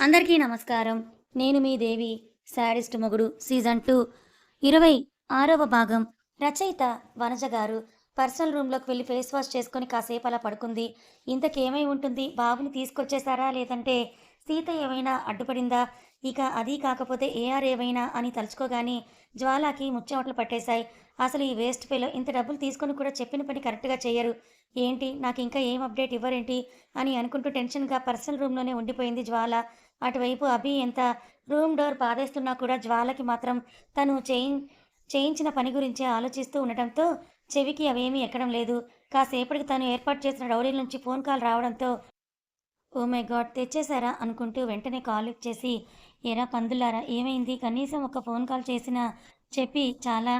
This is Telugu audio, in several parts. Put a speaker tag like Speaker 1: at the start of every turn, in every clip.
Speaker 1: అందరికీ నమస్కారం. నేను మీ దేవి. శాడిస్ట్ మొగుడు సీజన్ 2 26వ భాగం. రచయిత వనజ గారు. పర్సనల్ రూమ్‌లోకి వెళ్లి ఫేస్ వాష్ చేసుకొని కాసేపు అలా పడుకుంది. ఇంతకేమై ఉంటుంది? బాబుని తీసుకొచ్చేసారా? లేదంటే సీత ఏమైనా అడ్డుపడిందా? ఇక అది కాకపోతే ఏఆర్ ఏమైనా అని తలుచుకోగానే జ్వాలకి ముచ్చెమటలు పట్టేశాయి. అసలు ఈ వేస్ట్ ఫెలో ఇంత డబ్బులు తీసుకొని కూడా చెప్పిన పని కరెక్ట్‌గా చెయ్యరు. ఏంటి? నాకింకా ఏం అప్డేట్ ఇవ్వరేంటి? అని అనుకుంటూ టెన్షన్‌గా పర్సనల్ రూమ్‌లోనే ఉండిపోయింది జ్వాల. అటువైపు అభి ఎంత రూమ్ డోర్ బాధేస్తున్నా కూడా జ్వాలకి మాత్రం తను చేయించిన పని గురించే ఆలోచిస్తూ ఉండటంతో చెవికి అవేమీ ఎక్కడం లేదు. కాసేపటికి తను ఏర్పాటు చేసిన రౌడీల నుంచి ఫోన్ కాల్ రావడంతో ఓ మై గాడ్! తెచ్చేసారా అనుకుంటూ వెంటనే కాల్ లిఫ్ట్ చేసి, ఏరా పందులారా ఏమైంది? కనీసం ఒక ఫోన్ కాల్ చేసినా చెప్పి చాలా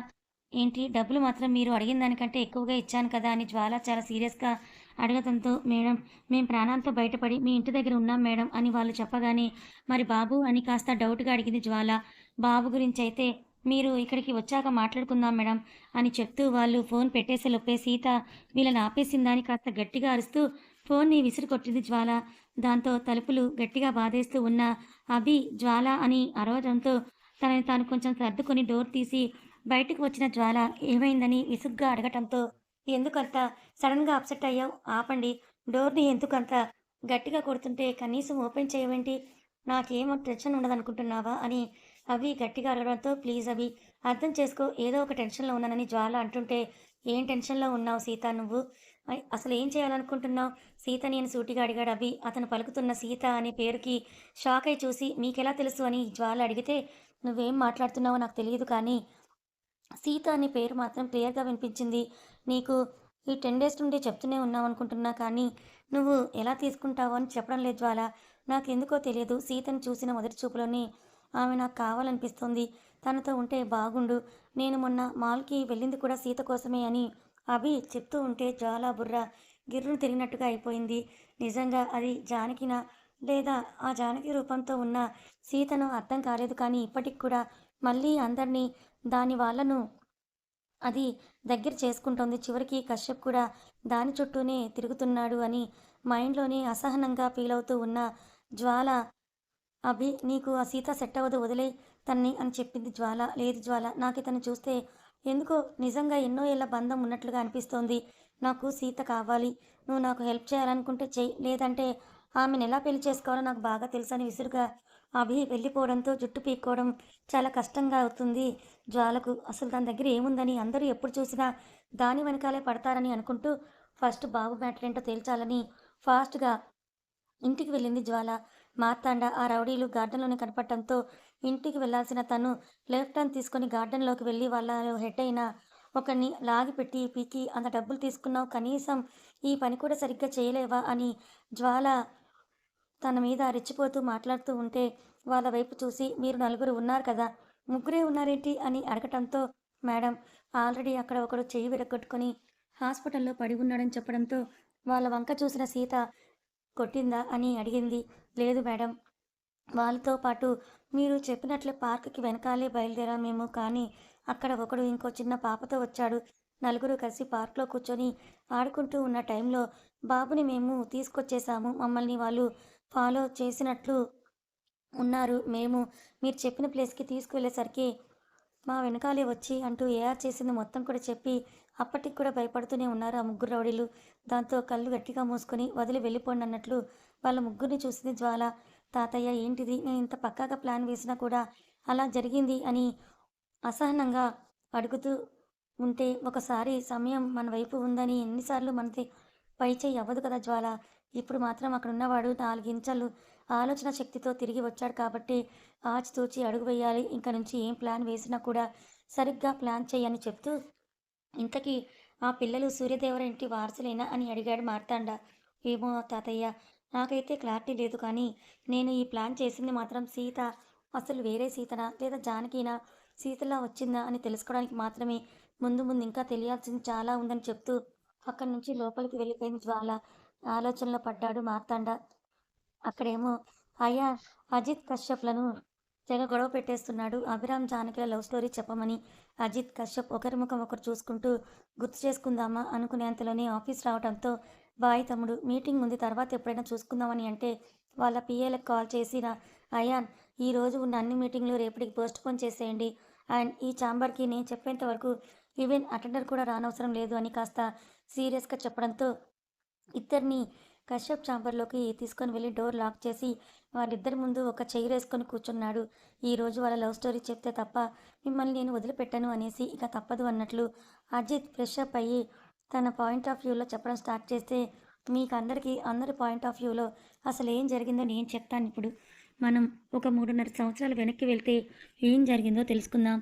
Speaker 1: ఏంటి డబ్బులు మాత్రం మీరు అడిగిన దానికంటే ఎక్కువగా ఇచ్చాను కదా! అని జ్వాల చాలా సీరియస్‌గా అడగడంతో, మేడం మేము ప్రాణాలతో బయటపడి మీ ఇంటి దగ్గర ఉన్నాం మేడం అని వాళ్ళు చెప్పగానే, మరి బాబు అని కాస్త డౌట్‌గా అడిగింది జ్వాల. బాబు గురించైతే మీరు ఇక్కడికి వచ్చాక మాట్లాడుకుందాం మేడం అని చెప్తూ వాళ్ళు ఫోన్ పెట్టేసేలోపే సీత వీళ్ళని ఆపేసిందా అని కాస్త గట్టిగా అరుస్తూ ఫోన్‌ని విసిరికొట్టింది జ్వాల. దాంతో తలుపులు గట్టిగా బాధేస్తూ ఉన్న అభి, జ్వాల అని అరవడంతో తనని తాను కొంచెం సర్దుకొని డోర్ తీసి బయటకు వచ్చిన జ్వాల ఏమైందని విసుగ్గా అడగటంతో, ఎందుకంత సడన్‌గా అప్సెట్ అయ్యావు? ఆపండి. డోర్‌ని ఎందుకంత గట్టిగా కొడుతుంటే కనీసం ఓపెన్ చేయవేంటి? నాకేమో టెన్షన్ ఉండదనుకుంటున్నావా? అని అభి గట్టిగా అడగడంతో, ప్లీజ్ అభి అర్థం చేసుకో. ఏదో ఒక టెన్షన్‌లో ఉన్నానని జ్వాల అంటుంటే, ఏం టెన్షన్‌లో ఉన్నావు సీత నువ్వు? అసలేం చేయాలనుకుంటున్నావు? సీతని అని సూటిగా అడిగాడు అభి. అతను పలుకుతున్న సీత అనే పేరుకి షాకయి చూసి, మీకెలా తెలుసు అని జ్వాల అడిగితే, నువ్వేం మాట్లాడుతున్నావో నాకు తెలీదు కానీ సీత అనే పేరు మాత్రం క్లియర్‌గా వినిపించింది. నీకు ఈ 10 డేస్ నుండి చెప్తూనే ఉన్నావనుకుంటున్నా కానీ, నువ్వు ఎలా తీసుకుంటావో అని చెప్పడం లేదు జ్వాల. నాకెందుకో తెలియదు. సీతని చూసిన మొదటి చూపులోనే ఆమె నాకు కావాలనిపిస్తోంది. తనతో ఉంటే బాగుండు. నేను మొన్న మాల్‌కి వెళ్ళింది కూడా సీత కోసమే అని అభి చెప్తూ ఉంటే జ్వాల బుర్ర గిర్రున తిరిగినట్టుగా అయిపోయింది. నిజంగా అది జానకినా? లేదా ఆ జానకి రూపంతో ఉన్న సీతనో అర్థం కాలేదు కానీ ఇప్పటికి కూడా మళ్ళీ అందరినీ దాని వాళ్ళను అది దగ్గర చేసుకుంటోంది. చివరికి కశ్యప్ కూడా దాని చుట్టూనే తిరుగుతున్నాడు అని మైండ్‌లోనే అసహనంగా ఫీలవుతూ ఉన్న జ్వాల, అభి నీకు ఆ సీత సెట్ అవ్వదు వదిలేయ్ తన్ని అని చెప్పింది జ్వాల. లేదు జ్వాల నాకితన్ని చూస్తే ఎందుకో నిజంగా ఎన్నో ఏళ్ల బంధం ఉన్నట్లుగా అనిపిస్తోంది. నాకు సీత కావాలి. నువ్వు నాకు హెల్ప్ చేయాలనుకుంటే చెయ్యి. లేదంటే ఆమెనెలా పెళ్లి చేసుకోవాలో నాకు బాగా తెలుసని విసురుగా అభి వెళ్ళిపోవడంతో జుట్టు పీక్కోవడం చాలా కష్టంగా అవుతుంది జ్వాలకు. అసలు దాని దగ్గర ఏముందని అందరూ ఎప్పుడు చూసినా దాని వెనకాలే పడతారని అనుకుంటూ ఫస్ట్ బాబు మ్యాటర్ తేల్చాలని ఫాస్ట్‌గా ఇంటికి వెళ్ళింది జ్వాల. మార్తాండ ఆ రౌడీలు గార్డెన్‌లోనే కనపడటంతో ఇంటికి వెళ్ళాల్సిన తను లెఫ్ట్ టర్న్ తీసుకొని గార్డెన్‌లోకి వెళ్ళి వాళ్ళలో హెడ్ అయిన ఒకడిని లాగిపెట్టి పీకి అంత డబ్బులు తీసుకున్నావు కనీసం ఈ పని కూడా సరిగ్గా చేయలేవా అని జ్వాల తన మీద రెచ్చిపోతూ మాట్లాడుతూ ఉంటే వాళ్ళ వైపు చూసి మీరు నలుగురు ఉన్నారు కదా! ముగ్గురే ఉన్నారేంటి అని అడగటంతో మేడం ఆల్రెడీ అక్కడ ఒకడు చెయ్యి విరగ్గొట్టుకొని హాస్పిటల్‌లో పడి ఉన్నాడని చెప్పడంతో వాళ్ళ వంక చూసిన సీత కొట్టిందా అని అడిగింది. లేదు మేడం. వాళ్ళతో పాటు మీరు చెప్పినట్లే పార్క్‌కి వెనకాలే బయలుదేరాం మేము. కానీ అక్కడ ఒకడు ఇంకో చిన్న పాపతో వచ్చాడు. నలుగురు కలిసి పార్క్‌లో కూర్చొని ఆడుకుంటూ ఉన్న టైంలో బాబుని మేము తీసుకొచ్చేసాము. మమ్మల్ని వాళ్ళు ఫాలో చేసినట్లు ఉన్నారు. మేము మీరు చెప్పిన ప్లేస్‌కి తీసుకువెళ్ళేసరికి మా వెనకాలే వచ్చి అంటూ ఏఆర్ చేసింది మొత్తం కూడా చెప్పి అప్పటికి కూడా భయపడుతూనే ఉన్నారు ఆ ముగ్గురు రౌడీలు. దాంతో కళ్ళు గట్టిగా మూసుకొని వదిలి వెళ్ళిపోండి అన్నట్లు వాళ్ళ ముగ్గురిని చూసింది జ్వాల. తాతయ్య ఏంటిది? నేను ఇంత పక్కాగా ప్లాన్ వేసినా కూడా అలా జరిగింది అని అసహనంగా అడుగుతూ ఉంటే ఒకసారి సమయం మన వైపు ఉందని ఎన్నిసార్లు మనది పై చెయ్యి అవ్వదు కదా జ్వాల. ఇప్పుడు మాత్రం అక్కడున్నవాడు 4 ఇంచలు ఆలోచన శక్తితో తిరిగి వచ్చాడు కాబట్టి ఆచితూచి అడుగు వేయాలి. ఇంక నుంచి ఏం ప్లాన్ వేసినా కూడా సరిగ్గా ప్లాన్ చెయ్యి అని చెప్తూ, ఇంతకీ ఆ పిల్లలు సూర్యదేవర ఇంటి వారసులేనా అని అడిగాడు మార్తాండ. ఏమో తాతయ్య నాకైతే క్లారిటీ లేదు కానీ నేను ఈ ప్లాన్ చేసింది మాత్రం సీత అసలు వేరే సీతనా లేదా జానకినా సీతలా వచ్చిందా అని తెలుసుకోవడానికి మాత్రమే. ముందు ముందు ఇంకా తెలియాల్సింది చాలా ఉందని చెప్తూ అక్కడి నుంచి లోపలికి వెళ్ళిపోయింది జ్వాల. ఆలోచనలో పడ్డాడు మార్తాండ. అక్కడేమో అయ్యా అజిత్ కశ్యప్‌లను తెగ గొడవ పెట్టేస్తున్నాడు. అభిరామ్, జానకిల లవ్ స్టోరీ చెప్పమని. అజిత్, కశ్యప్ ఒకరి ముఖం ఒకరు చూసుకుంటూ గుర్తు చేసుకుందామా అనుకునేంతలోనే ఆఫీస్ రావడంతో బాయ్ తమ్ముడు మీటింగ్ ఉంది తర్వాత ఎప్పుడైనా చూసుకుందామని అంటే వాళ్ళ పిఏలకు కాల్ చేసి అయాన్ ఈరోజు ఉన్న అన్ని మీటింగ్లు రేపటికి పోస్ట్పోన్ చేసేయండి అండ్ ఈ ఛాంబర్కి నేను చెప్పేంత వరకు ఈవెన్ అటెండర్ కూడా రానవసరం లేదు అని కాస్త సీరియస్గా చెప్పడంతో ఇద్దరిని కశ్యప్ ఛాంబర్లోకి తీసుకొని వెళ్ళి డోర్ లాక్ చేసి వాళ్ళిద్దరి ముందు ఒక చైర్ వేసుకొని కూర్చున్నాడు. ఈరోజు వాళ్ళ లవ్ స్టోరీ చెప్తే తప్ప మిమ్మల్ని నేను వదిలిపెట్టాను అనేసి ఇక తప్పదు అన్నట్లు అజిత్ ఫ్రెష్ అప్ అయ్యి తన పాయింట్ ఆఫ్ వ్యూలో చెప్పడం స్టార్ట్ చేస్తే మీకు అందరి పాయింట్ ఆఫ్ వ్యూలో అసలు ఏం జరిగిందో నేను చెప్తాను ఇప్పుడు. మనం ఒక 3.5 సంవత్సరాలు వెనక్కి వెళ్తే ఏం జరిగిందో తెలుసుకుందాం.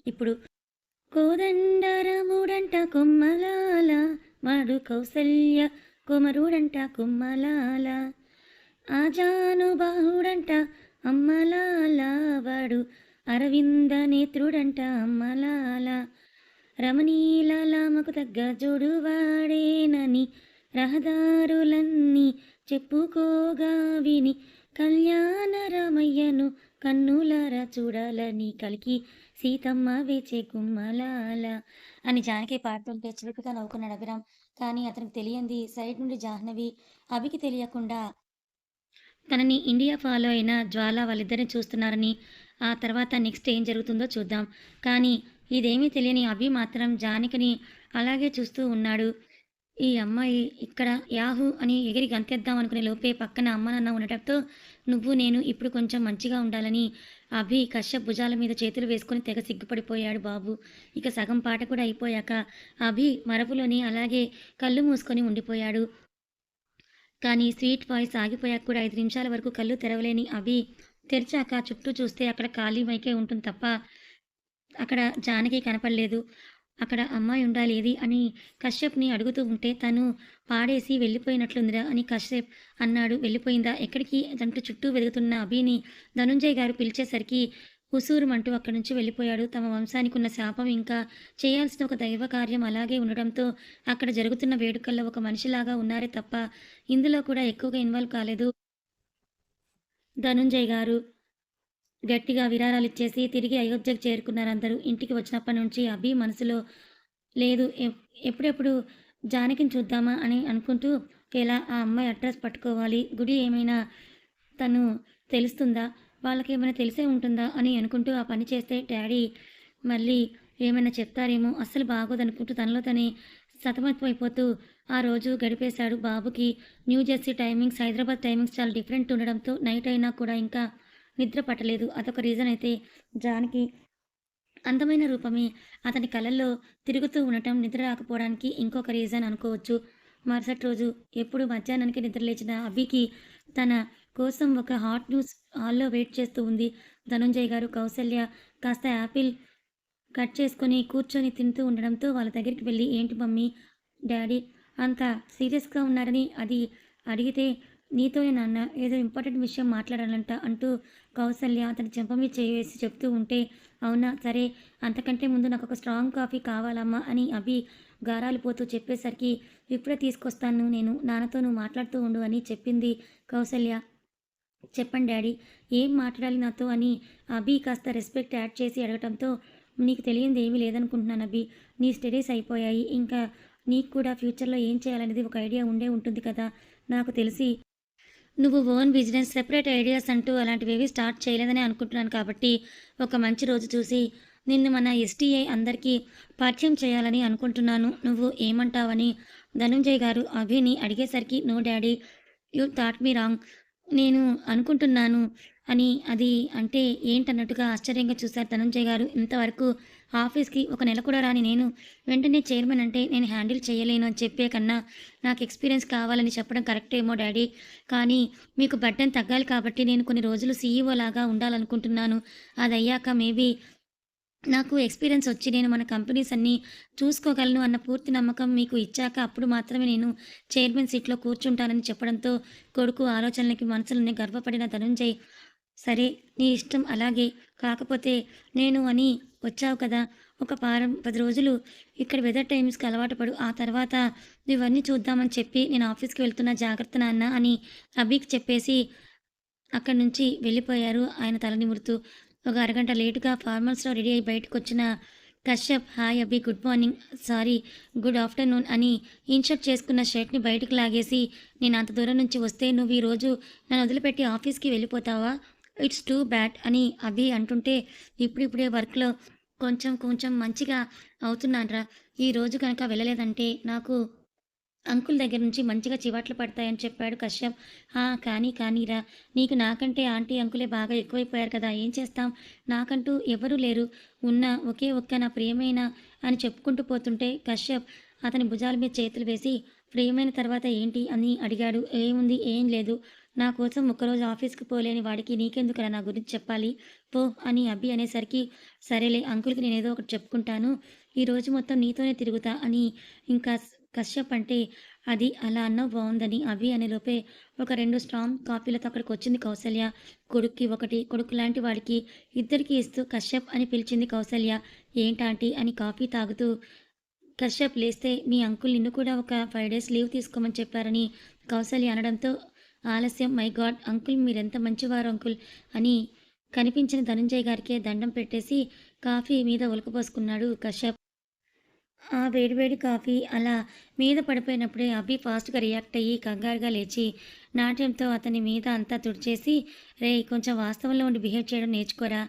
Speaker 1: ఇప్పుడు కోదండరాముడంట కొమ్మలాల వాడు కౌసల్య కుమరుడంట కుమ్మలాల ఆజానుబాహుడంట అమ్మలాల వాడు అరవింద నేత్రుడంట అమ్మలాల రమణీలామకు తగ్గ జోడువాడేనని రహదారులన్నీ చెప్పుకోగా విని కళ్యాణ రామయ్యను కన్నులారా చూడాలని కలికి సీతమ్మ వేచే కుమ్మలాల అని జానకి పాడుతుంటే చిలుపుగా నవ్వుకున్నాడు అభిరామ్. కానీ అతనికి తెలియంది సైడ్ నుండి జాహ్నవి అభికి తెలియకుండా తనని ఇండియా ఫాలో అయిన జ్వాల వాళ్ళిద్దరిని చూస్తున్నారని. ఆ తర్వాత నెక్స్ట్ ఏం జరుగుతుందో చూద్దాం. కానీ ఇదేమీ తెలియని అభి మాత్రం జానకిని అలాగే చూస్తూ ఉన్నాడు. ఈ అమ్మాయి ఇక్కడ యాహూ అని ఎగిరి గంతేద్దాం అనుకునే లోపే పక్కన అమ్మ నాన్న ఉండటంతో నువ్వు నేను ఇప్పుడు కొంచెం మంచిగా ఉండాలని అభి కశ్యప్ భుజాల మీద చేతులు వేసుకొని తెగ సిగ్గుపడిపోయాడు బాబు. ఇక సగం పాట కూడా అయిపోయాక అభి మరపులోని అలాగే కళ్ళు మూసుకొని ఉండిపోయాడు. కానీ స్వీట్ వాయిస్ ఆగిపోయాక కూడా 5 నిమిషాల వరకు కళ్ళు తెరవలేని అభి తెరిచాక చుట్టూ చూస్తే అక్కడ ఖాళీ మైకే ఉంటుంది తప్ప అక్కడ జానకి కనపడలేదు. అక్కడ అమ్మాయి ఉండాలి ఏది అని కశ్యప్ని అడుగుతూ ఉంటే తను పాడేసి వెళ్ళిపోయినట్లుందిరా అని కశ్యప్ అన్నాడు. వెళ్ళిపోయిందా ఎక్కడికి అంటూ చుట్టూ వెతుకుతున్న అభిని ధనుంజయ్ గారు పిలిచేసరికి హుసూరుమంటూ అక్కడి నుంచి వెళ్ళిపోయాడు. తమ వంశానికి ఉన్న శాపం ఇంకా చేయాల్సిన ఒక దైవ కార్యం అలాగే ఉండడంతో అక్కడ జరుగుతున్న వేడుకల్లో ఒక మనిషిలాగా ఉన్నారే తప్ప ఇందులో కూడా ఎక్కువగా ఇన్వాల్వ్ కాలేదు ధనుంజయ్ గారు. గట్టిగా విరాళాలు ఇచ్చేసి తిరిగి అయోధ్యకు చేరుకున్నారు అందరూ. ఇంటికి వచ్చినప్పటి నుంచి అభి మనసులో లేదు ఎప్పుడెప్పుడు జానకిని చూద్దామా అని అనుకుంటూ ఎలా ఆ అమ్మాయి అడ్రస్ పట్టుకోవాలి, గుడి ఏమైనా తను తెలుస్తుందా, వాళ్ళకి ఏమైనా తెలిసే ఉంటుందా అని అనుకుంటూ ఆ పని చేస్తే డాడీ మళ్ళీ ఏమైనా చెప్తారేమో అస్సలు బాగోదనుకుంటూ తనలో తనే సతమతమైపోతూ ఆ రోజు గడిపేశాడు. బాబుకి new Jersey timings Hyderabad timings చాలా డిఫరెంట్ ఉండడంతో నైట్ అయినా కూడా ఇంకా నిద్ర పట్టలేదు. అదొక రీజన్ అయితే జానకి అందమైన రూపమే అతని కళ్ళల్లో తిరుగుతూ ఉండటం నిద్ర రాకపోవడానికి ఇంకొక రీజన్ అనుకోవచ్చు. మరుసటి రోజు ఎప్పుడు మధ్యాహ్నానికి నిద్రలేచిన అభికి తన కోసం ఒక హాట్ న్యూస్ హాల్లో వెయిట్ చేస్తూ ఉంది. ధనుంజయ్ గారు కౌసల్య కాస్త యాపిల్ కట్ చేసుకొని కూర్చొని తింటూ ఉండడంతో వాళ్ళ దగ్గరికి వెళ్ళి ఏంటి మమ్మీ డాడీ అంత సీరియస్గా ఉన్నారని అది అడిగితే నీతోనే నాన్న ఏదో ఇంపార్టెంట్ విషయం మాట్లాడాలంట అంటూ కౌసల్య అతని చెంప మీద చేసి చెప్తూ ఉంటే అవునా సరే అంతకంటే ముందు నాకు ఒక స్ట్రాంగ్ కాఫీ కావాలమ్మా అని అభి గారాలు పోతూ చెప్పేసరికి ఇప్పుడే తీసుకొస్తాను నేను నాన్నతో నువ్వు మాట్లాడుతూ ఉండు అని చెప్పింది కౌసల్య. చెప్పండి డాడీ ఏం మాట్లాడాలి నాతో అని అభి కాస్త రెస్పెక్ట్ యాడ్ చేసి అడగటంతో నీకు తెలియంది ఏమీ లేదనుకుంటున్నాను అభి, నీ స్టడీస్ అయిపోయాయి, ఇంకా నీకు కూడా ఫ్యూచర్లో ఏం చేయాలనేది ఒక ఐడియా ఉండే ఉంటుంది కదా. నాకు తెలిసి నువ్వు ఓన్ బిజినెస్ సెపరేట్ ఐడియాస్ అంటూ అలాంటివేవి స్టార్ట్ చేయలేదని అనుకుంటున్నాను కాబట్టి ఒక మంచి రోజు చూసి నిన్ను మన ఎస్టీఐ అందరికీ పరిచయం చేయాలని అనుకుంటున్నాను. నువ్వు ఏమంటావని ధనుంజయ్ గారు అభిని అడిగేసరికి no daddy you thought me wrong నేను అనుకుంటున్నాను అని అది అంటే ఏంటన్నట్టుగా ఆశ్చర్యంగా చూశారు ధనుంజయ్ గారు. ఇంతవరకు ఆఫీస్కి ఒక నెల కూడా రాని నేను వెంటనే చైర్మన్ అంటే నేను హ్యాండిల్ చేయలేను అని చెప్పే కన్నా నాకు ఎక్స్పీరియన్స్ కావాలని చెప్పడం కరెక్టేమో డాడీ, కానీ మీకు బడ్డన్ తగ్గాలి కాబట్టి నేను కొన్ని రోజులు సీఈఓ లాగా ఉండాలనుకుంటున్నాను. అది అయ్యాక మేబీ నాకు ఎక్స్పీరియన్స్ వచ్చి నేను మన కంపెనీస్ అన్నీ చూసుకోగలను అన్న పూర్తి నమ్మకం మీకు ఇచ్చాక అప్పుడు మాత్రమే నేను చైర్మన్ సీట్లో కూర్చుంటానని చెప్పడంతో కొడుకు ఆలోచనలకి మనసులోనే గర్వపడిన ధనుంజయ్ సరే నీ ఇష్టం అలాగే, కాకపోతే నేను అని వచ్చావు కదా ఒక 10 రోజులు ఇక్కడ వెదర్ టైమ్స్కి అలవాటు పడు, ఆ తర్వాత ఇవన్నీ చూద్దామని చెప్పి నేను ఆఫీస్కి వెళ్తున్న జాగ్రత్త నాన్న అని అభికి చెప్పేసి అక్కడి నుంచి వెళ్ళిపోయారు ఆయన తల నిమురుతూ. ఒక అరగంట లేటుగా ఫార్మల్స్లో రెడీ అయి బయటకు వచ్చిన Kashyap hi Abhi good morning sorry good afternoon అని ఇన్షర్ట్ చేసుకున్న షర్ట్ని బయటకు లాగేసి నేను అంత దూరం నుంచి వస్తే నువ్వు ఈరోజు నన్ను వదిలిపెట్టి ఆఫీస్కి వెళ్ళిపోతావా ఇట్స్ టూ బ్యాడ్ అని అభి అంటుంటే ఇప్పుడిప్పుడే వర్క్లో కొంచెం కొంచెం మంచిగా అవుతున్నానరా ఈరోజు కనుక వెళ్ళలేదంటే నాకు అంకుల్ దగ్గర నుంచి మంచిగా చివాట్లు పడతాయని చెప్పాడు కశ్యప్. కానీరా నీకు నాకంటే ఆంటీ అంకులే బాగా ఎక్కువైపోయారు కదా ఏం చేస్తాం నాకంటూ ఎవరూ లేరు ఉన్న ఒకే ఒక్క నా ప్రియమైన అని చెప్పుకుంటూ పోతుంటే కశ్యప్ అతని భుజాల మీద చేతులు వేసి ప్రియమైన తర్వాత ఏంటి అని అడిగాడు. ఏముంది ఏం లేదు నా కోసం ఒక్కరోజు ఆఫీస్కి పోలేని వాడికి నీకెందుకురా నా గురించి చెప్పాలి పో అని అబ్బి అనేసరికి సరేలే అంకుల్కి నేనేదో ఒకటి చెప్పుకుంటాను ఈరోజు మొత్తం నీతోనే తిరుగుతా అని ఇంకా కశ్యప్ అంటే అది అలా అన్నావు బాగుందని అవి అనేలోపే ఒక 2 స్ట్రాంగ్ కాఫీలతో అక్కడికి వచ్చింది కౌసల్య. కొడుక్కి ఒకటి కొడుకు లాంటి వాడికి ఇద్దరికి ఇస్తూ కశ్యప్ అని పిలిచింది కౌసల్య. ఏంటాంటీ అని కాఫీ తాగుతూ కశ్యప్ లేస్తే మీ అంకుల్ నిన్ను కూడా ఒక 5 డేస్ లీవ్ తీసుకోమని చెప్పారని కౌసల్య అనడంతో ఆలస్యం మై గాడ్ అంకుల్ మీరెంత మంచివారు అంకుల్ అని కనిపించిన ధనంజయ్ గారికే దండం పెట్టేసి కాఫీ మీద ఒలకపోసుకున్నాడు కశ్యప్. ఆ వేడివేడి కాఫీ అలా మీద పడిపోయినప్పుడే అభి ఫాస్ట్‌గా రియాక్ట్ అయ్యి కంగారుగా లేచి నాట్యంతో అతని మీద అంతా తుడిచేసి రేయ్ కొంచెం వాస్తవంలో ఉండి బిహేవ్ చేయడం నేర్చుకోరా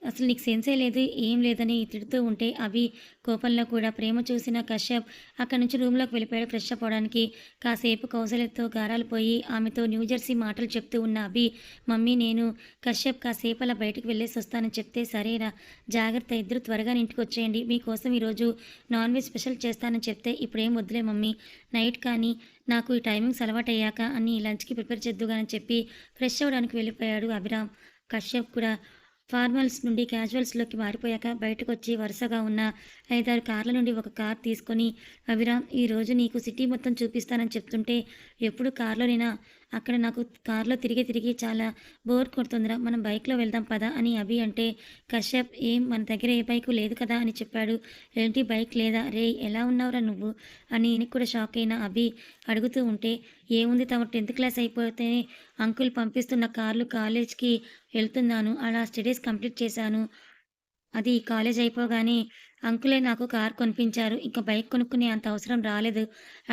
Speaker 1: అసలు నీకు సెన్సే లేదు ఏం లేదని తిడుతూ ఉంటే అభి కోపంలో కూడా ప్రేమ చూసిన కశ్యప్ అక్కడి నుంచి రూమ్లోకి వెళ్ళిపోయాడు ఫ్రెష్ అప్ అవడానికి. కాసేపు కౌసల్యతో గారాలు పోయి ఆమెతో న్యూజెర్సీ మాటలు చెప్తూ ఉన్న అభి మమ్మీ నేను కశ్యప్ కాసేపు అలా బయటికి వెళ్ళేసి వస్తానని చెప్తే సరేరా జాగ్రత్త ఇద్దరు త్వరగా ఇంటికి వచ్చేయండి మీకోసం ఈరోజు నాన్ వెజ్ స్పెషల్ చేస్తానని చెప్తే ఇప్పుడేం వద్దులే మమ్మీ నైట్ కానీ నాకు ఈ టైమింగ్స్ అలవాటయ్యాక అన్ని లంచ్కి ప్రిపేర్ చేద్దుగానని చెప్పి ఫ్రెష్ అవ్వడానికి వెళ్ళిపోయాడు అభిరామ్. కశ్యప్ కూడా ఫార్మల్స్ నుండి క్యాజువల్స్లోకి మారిపోయాక బయటకొచ్చి వరుసగా ఉన్న 5-6 కార్ల నుండి ఒక కార్ తీసుకొని అభిరామ్ ఈరోజు నీకు సిటీ మొత్తం చూపిస్తానని చెప్తుంటే ఎప్పుడు కార్లోనేనా అక్కడ నాకు కార్లో తిరిగి తిరిగి చాలా బోర్ కొడుతుందిరా మనం బైక్లో వెళ్దాం పదా అని అభి అంటే కశ్యప్ ఏం మన దగ్గర ఏ బైకు లేదు కదా అని చెప్పాడు. ఏంటి బైక్ లేదా రే ఎలా ఉన్నావురా నువ్వు అని కూడా షాక్ అయిన అభి అడుగుతూ ఉంటే ఏముంది తమ 10th క్లాస్ అయిపోతే అంకుల్ పంపిస్తున్న కార్లు కాలేజ్కి వెళ్తున్నాను అలా స్టడీస్ కంప్లీట్ చేశాను అది కాలేజ్ అయిపోగానే అంకులే నాకు కార్ కొనిపించారు. ఇంక బైక్ కొనుక్కునే అంత అవసరం రాలేదు.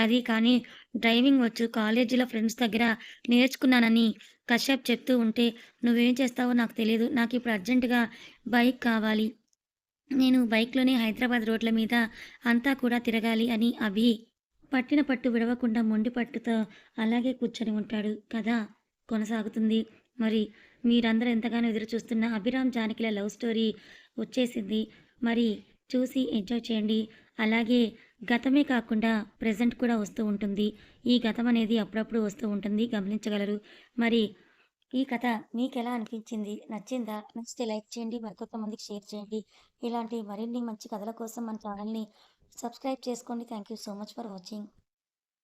Speaker 1: అది కానీ డ్రైవింగ్ వచ్చు కాలేజీలో ఫ్రెండ్స్ దగ్గర నేర్చుకున్నానని కశ్యప్ చెప్తూ ఉంటే నువ్వేం చేస్తావో నాకు తెలీదు. నాకిప్పుడు అర్జెంటుగా బైక్ కావాలి. నేను బైక్‌లోనే హైదరాబాద్ రోడ్ల మీద అంతా కూడా తిరగాలి అని అభి పట్టిన పట్టు విడవకుండా మొండి పట్టుతో అలాగే కూర్చొని ఉంటాడు. కథ కొనసాగుతుంది. మరి మీరందరూ ఎంతగానో ఎదురు చూస్తున్న అభిరామ్ జానకిల లవ్ స్టోరీ వచ్చేసింది. మరి చూసి ఎంజాయ్ చేయండి. అలాగే గతమే కాకుండా ప్రెజెంట్ కూడా వస్తూ ఉంటుంది. ఈ గతం అనేది అప్పుడప్పుడు వస్తూ ఉంటుంది గమనించగలరు. మరి ఈ కథ మీకెలా అనిపించింది? నచ్చిందా? నచ్చితే లైక్ చేయండి. మరికొంతమందికి షేర్ చేయండి. ఇలాంటి మరిన్ని మంచి కథల కోసం మన ఛానల్‌ని సబ్స్క్రైబ్ చేసుకోండి. Thank you so much for watching.